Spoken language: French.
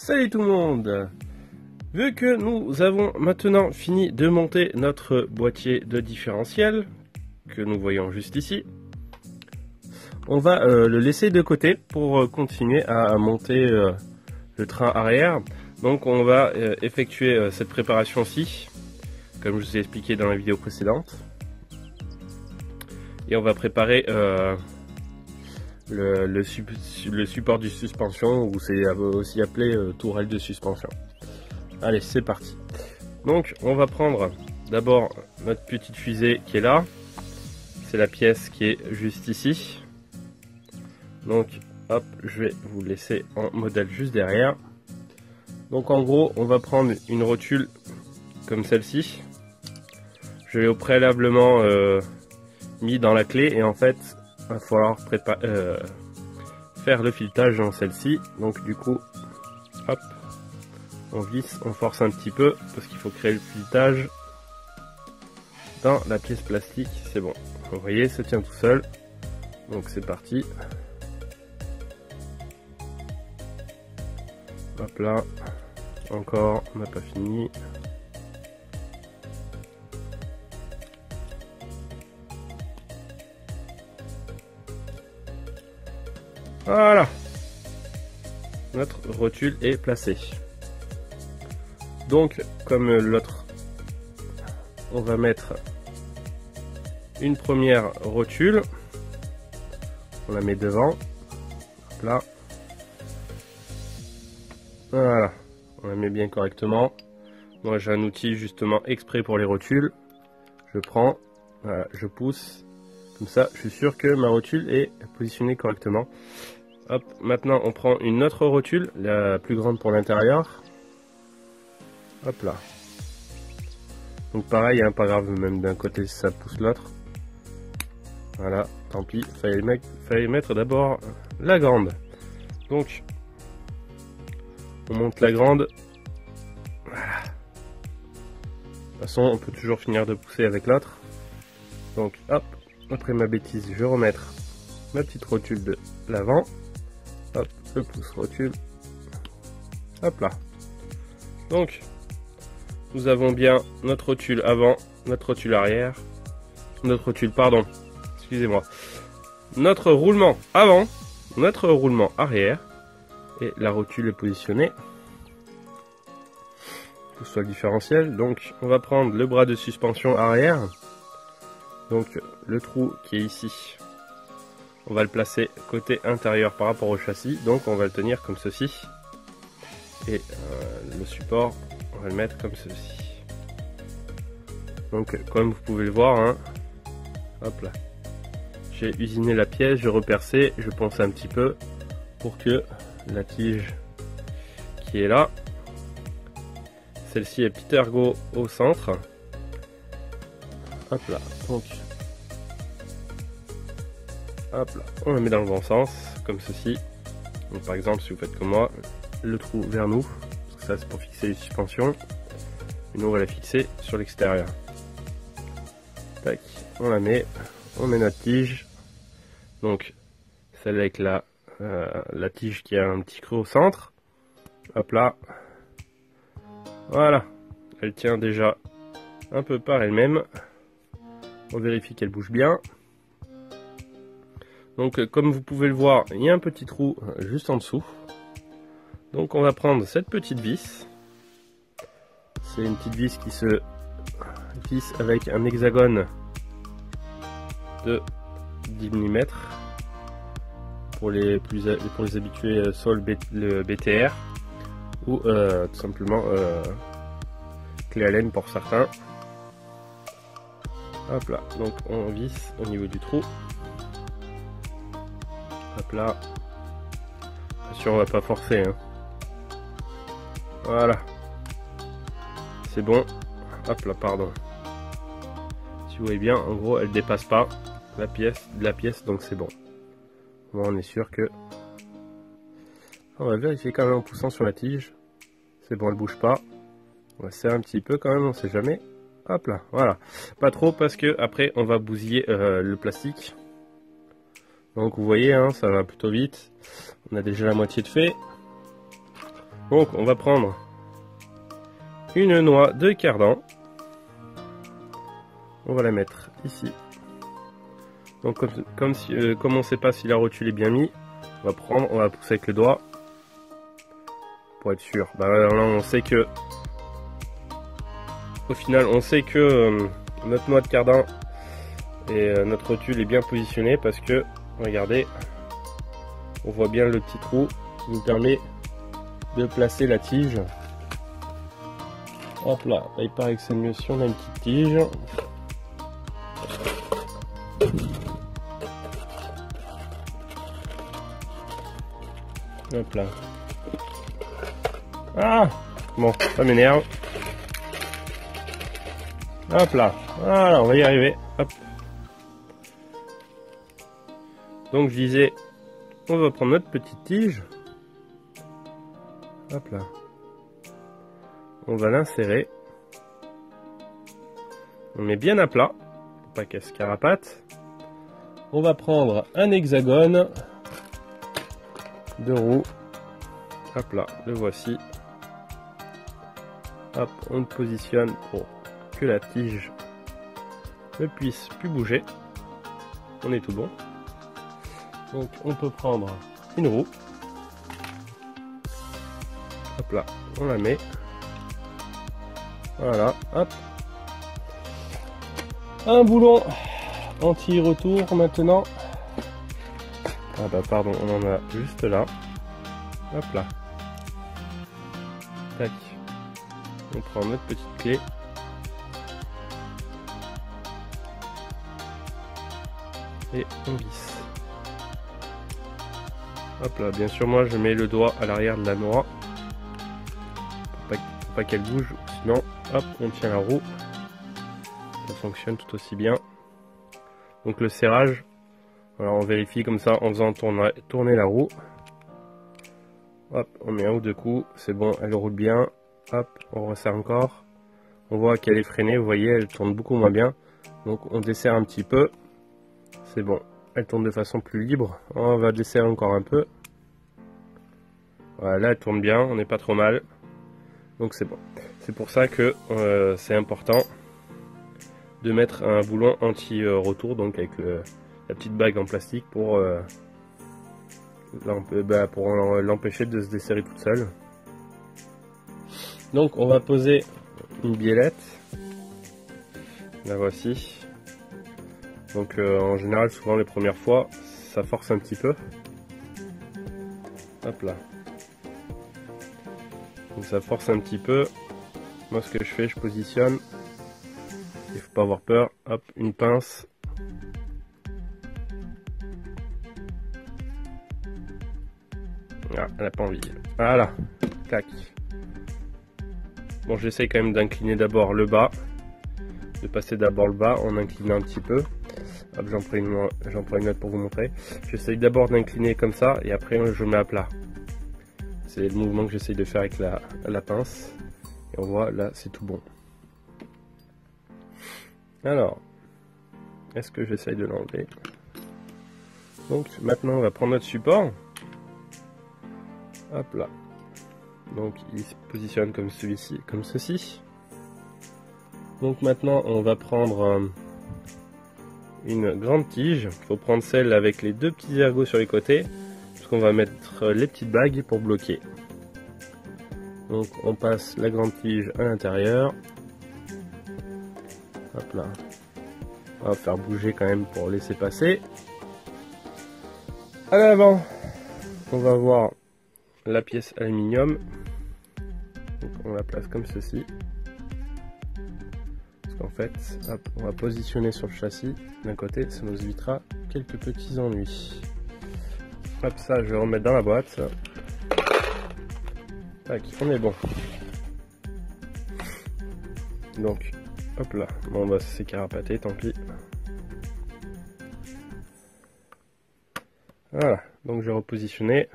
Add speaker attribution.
Speaker 1: Salut tout le monde! Vu que nous avons maintenant fini de monter notre boîtier de différentiel, que nous voyons juste ici, on va le laisser de côté pour continuer à monter le train arrière. Donc on va effectuer cette préparation-ci, comme je vous ai expliqué dans la vidéo précédente. Et on va préparer le support de suspension, ou c'est aussi appelé tourelle de suspension. Allez, c'est parti. Donc on va prendre d'abord notre petite fusée qui est là. C'est la pièce qui est juste ici. Donc hop, je vais vous laisser en modèle juste derrière. Donc en gros on va prendre une rotule comme celle-ci. Je l'ai au préalablement mis dans la clé, et en fait il va falloir faire le filetage dans celle-ci. Donc du coup hop, on visse, on force un petit peu parce qu'il faut créer le filetage dans la pièce plastique. C'est bon, vous voyez, ça tient tout seul. Donc c'est parti. Hop là, encore, on n'a pas fini. Voilà, notre rotule est placée. Donc, comme l'autre, on va mettre une première rotule. On la met devant. Hop là. Voilà, on la met bien correctement. Moi, j'ai un outil justement exprès pour les rotules. Je prends, voilà, je pousse. Comme ça, je suis sûr que ma rotule est positionnée correctement. Hop, maintenant, on prend une autre rotule, la plus grande pour l'intérieur. Hop là. Donc pareil, hein, pas grave, même d'un côté ça pousse l'autre. Voilà, tant pis, fallait mettre d'abord la grande. Donc, on monte la grande. Voilà. De toute façon, on peut toujours finir de pousser avec l'autre. Donc, hop, après ma bêtise, je vais remettre ma petite rotule de l'avant. Hop, je pousse rotule. Hop là. Donc, nous avons bien notre rotule avant, notre rotule arrière, notre rotule, pardon, excusez-moi, notre roulement avant, notre roulement arrière, et la rotule est positionnée. Tout soit le différentiel. Donc on va prendre le bras de suspension arrière, donc le trou qui est ici, on va le placer côté intérieur par rapport au châssis, donc on va le tenir comme ceci, et le support, on va le mettre comme ceci. Donc comme vous pouvez le voir, hein, hop là, j'ai usiné la pièce, je reperçais, je ponce un petit peu pour que la tige qui est là, celle-ci est petit ergot au centre. Hop là, donc hop là, on la met dans le bon sens comme ceci. Donc par exemple, si vous faites comme moi, le trou vers nous, parce que ça c'est pour fixer les suspensions, et nous on va la fixer sur l'extérieur. Tac, on la met, on met notre tige, donc celle avec la tige qui a un petit creux au centre. Hop là, voilà, elle tient déjà un peu par elle-même. On vérifie qu'elle bouge bien. Donc comme vous pouvez le voir, il y a un petit trou juste en dessous. Donc on va prendre cette petite vis. C'est une petite vis qui se visse avec un hexagone de 10 mm. Pour les habitués sol le BTR, ou tout simplement clé Allen pour certains. Hop là, donc on visse au niveau du trou. Hop là, bien sûr on va pas forcer, hein. Voilà, c'est bon. Hop là, pardon, si vous voyez bien, en gros elle dépasse pas la pièce, donc c'est bon. Bon, on est sûr que... On va vérifier quand même en poussant sur la tige. C'est bon, elle bouge pas. On va serrer un petit peu quand même, on sait jamais. Hop là, voilà. Pas trop parce que après on va bousiller le plastique. Donc vous voyez, hein, ça va plutôt vite. On a déjà la moitié de fait. Donc on va prendre une noix de cardan. On va la mettre ici. Donc comme on ne sait pas si la rotule est bien mise, on va pousser avec le doigt pour être sûr. Bah, là on sait que au final on sait que notre noix de cardan et notre rotule est bien positionnée parce que regardez, on voit bien le petit trou qui nous permet de placer la tige. Hop là, il paraît que c'est mieux si on a une petite tige. Hop là. Ah, bon, ça m'énerve. Hop là, voilà, on va y arriver. Hop. Donc je disais, on va prendre notre petite tige. Hop là. On va l'insérer. On met bien à plat, pour pas qu'elle se carapate. On va prendre un hexagone de roue. Hop là, le voici. Hop, on le positionne pour que la tige ne puisse plus bouger. On est tout bon. Donc on peut prendre une roue. Hop là, on la met. Voilà, hop. Un boulon anti-retour maintenant. Ah bah pardon, on en a juste là. Hop là. Tac. On prend notre petite clé. Et on visse. Hop là, bien sûr moi je mets le doigt à l'arrière de la noix. Pour pas qu'elle bouge, sinon hop, on tient la roue. Ça fonctionne tout aussi bien. Donc le serrage, alors on vérifie comme ça en faisant tourner la roue. Hop, on met un ou deux coups, c'est bon, elle roule bien. Hop, on resserre encore. On voit qu'elle est freinée, vous voyez, elle tourne beaucoup moins bien. Donc on desserre un petit peu. C'est bon, elle tourne de façon plus libre. On va desserrer encore un peu. Voilà, là elle tourne bien, on n'est pas trop mal. Donc c'est bon. C'est pour ça que c'est important de mettre un boulon anti-retour, donc avec la petite bague en plastique pour l'empêcher de se desserrer toute seule. Donc on va poser une biellette. La voici. Donc en général, souvent les premières fois, ça force un petit peu. Hop là. Donc ça force un petit peu. Moi ce que je fais, je positionne. Il faut pas avoir peur. Hop, une pince. Ah, elle n'a pas envie. Voilà. Tac. Bon, j'essaye quand même d'incliner d'abord le bas. De passer d'abord le bas en inclinant un petit peu. Hop, j'en prends une autre pour vous montrer. J'essaye d'abord d'incliner comme ça et après je mets à plat. C'est le mouvement que j'essaye de faire avec la pince. Et on voit là, c'est tout bon. Alors, est-ce que j'essaye de l'enlever? Donc maintenant on va prendre notre support. Hop là. Donc il se positionne comme celui-ci, comme ceci. Donc maintenant on va prendre une grande tige. Il faut prendre celle avec les deux petits ergots sur les côtés, parce qu'on va mettre les petites bagues pour bloquer. Donc on passe la grande tige à l'intérieur. Hop là. On va faire bouger quand même pour laisser passer. À l'avant, on va voir la pièce aluminium. Donc on la place comme ceci. Parce qu'en fait, hop, on va positionner sur le châssis d'un côté, ça nous évitera quelques petits ennuis. Hop, ça je vais remettre dans la boîte. Tac, on est bon. Donc, hop là, bon bah c'est carapaté, tant pis. Voilà, donc je vais repositionner.